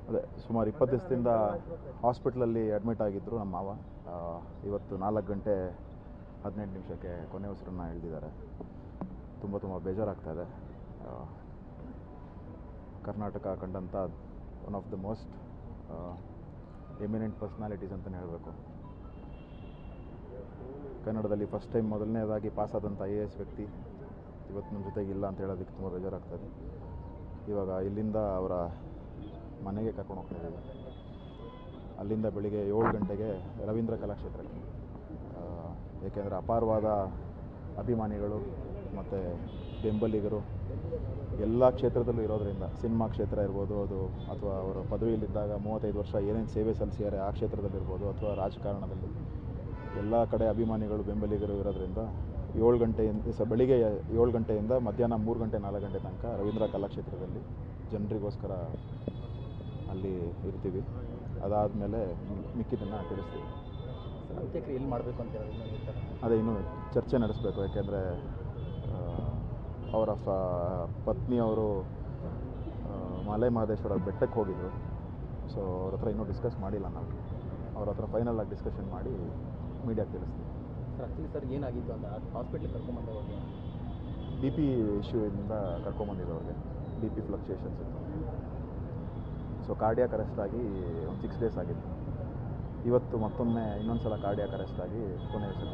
ಅದೇ ಸುಮಾರು 20 ದಿವಸದಿಂದ ಹಾಸ್ಪಿಟ್ಲಲ್ಲಿ ಅಡ್ಮಿಟ್ ಆಗಿದ್ದರು ನಮ್ಮ ಮಾವ. ಇವತ್ತು 4 ಗಂಟೆ 18 ನಿಮಿಷಕ್ಕೆ ಕೊನೆ ಉಸಿರನ್ನು ಎಳೆದಿದ್ದಾರೆ. ತುಂಬ ಬೇಜಾರಾಗ್ತಾಯಿದೆ. ಕರ್ನಾಟಕ ಕಂಡಂಥ one of the most eminent personalities ಅಂತಲೇ ಹೇಳಬೇಕು. ಕನ್ನಡದಲ್ಲಿ ಫಸ್ಟ್ ಟೈಮ್ ಮೊದಲನೇದಾಗಿ ಪಾಸಾದಂಥ IAS ವ್ಯಕ್ತಿ ಇವತ್ತು ನಮ್ಮ ಜೊತೆಗೆ ಇಲ್ಲ ಅಂತ ಹೇಳೋದಕ್ಕೆ ತುಂಬ ಬೇಜಾರಾಗ್ತದೆ. ಇವಾಗ ಇಲ್ಲಿಂದ ಅವರ ಮನೆಗೆ ಕರ್ಕೊಂಡು ಹೋಗ್ತಾಯಿದ್ದೀವಿ. ಅಲ್ಲಿಂದ ಬೆಳಿಗ್ಗೆ 7 ಗಂಟೆಗೆ ರವೀಂದ್ರ ಕಲಾಕ್ಷೇತ್ರಕ್ಕೆ. ಏಕೆಂದರೆ ಅಪಾರವಾದ ಅಭಿಮಾನಿಗಳು ಮತ್ತು ಬೆಂಬಲಿಗರು ಎಲ್ಲ ಕ್ಷೇತ್ರದಲ್ಲೂ ಇರೋದರಿಂದ, ಸಿನಿಮಾ ಕ್ಷೇತ್ರ ಇರ್ಬೋದು ಅದು, ಅಥವಾ ಅವರು ಪದವಿಯಲ್ಲಿದ್ದಾಗ 35 ವರ್ಷ ಏನೇನು ಸೇವೆ ಸಲ್ಲಿಸಿದ್ದಾರೆ ಆ ಕ್ಷೇತ್ರದಲ್ಲಿರ್ಬೋದು, ಅಥವಾ ರಾಜಕಾರಣದಲ್ಲಿ ಎಲ್ಲ ಕಡೆ ಅಭಿಮಾನಿಗಳು ಬೆಂಬಲಿಗರು ಇರೋದರಿಂದ 7 ಗಂಟೆಯಿಂದ ಬೆಳಿಗ್ಗೆ 7 ಗಂಟೆಯಿಂದ ಮಧ್ಯಾಹ್ನ 3 ಗಂಟೆ 4 ಗಂಟೆ ತನಕ ರವೀಂದ್ರ ಕಲಾಕ್ಷೇತ್ರದಲ್ಲಿ ಜನರಿಗೋಸ್ಕರ ಅಲ್ಲಿ ಇರ್ತೀವಿ. ಅದಾದಮೇಲೆ ಮಿಕ್ಕಿದ್ದನ್ನು ತಿಳಿಸ್ತೀವಿ. ಅಂತ್ಯಕ್ರಿಯೆ ಎಲ್ಲಿ ಮಾಡಬೇಕು ಅಂತ ಅದೇ ಇನ್ನೂ ಚರ್ಚೆ ನಡೆಸಬೇಕು. ಯಾಕೆಂದರೆ ಅವರ ಪತ್ನಿಯವರು ಮಲೆ ಮಹದೇಶ್ವರ ಬೆಟ್ಟಕ್ಕೆ ಹೋಗಿದ್ದರು. ಸೊ ಅವ್ರ ಹತ್ರ ಇನ್ನೂ ಡಿಸ್ಕಸ್ ಮಾಡಿಲ್ಲ. ನಾವು ಅವ್ರ ಹತ್ರ ಫೈನಲ್ ಆಗಿ ಡಿಸ್ಕಷನ್ ಮಾಡಿ ಮೀಡಿಯಾಗೆ ತಿಳಿಸ್ತೀವಿ. ಸರ್ ಏನಾಗಿತ್ತು ಅಂತ ಹಾಸ್ಪಿಟ್ಲಿಗೆ ಕರ್ಕೊಂಬಂದವ್ರಿಗೆ? BP ಇಶ್ಯೂಯಿಂದ ಕರ್ಕೊಂಬಂದಿದ್ದವ್ರಿಗೆ BP ಫ್ಲಕ್ಚುಯೇಷನ್ಸ್ ಇತ್ತು. ಸೊ ಕಾರ್ಡಿಯಾಕ್ ಅರೆಸ್ಟ್ ಆಗಿ ಒಂದು 6 ಡೇಸ್ ಆಗಿತ್ತು. ಇವತ್ತು ಮತ್ತೊಮ್ಮೆ ಇನ್ನೊಂದು ಸಲ ಕಾರ್ಡಿಯಾಕ್ ಅರೆಸ್ಟ್ ಆಗಿ ಕೊನೆ ಉಸಿರು.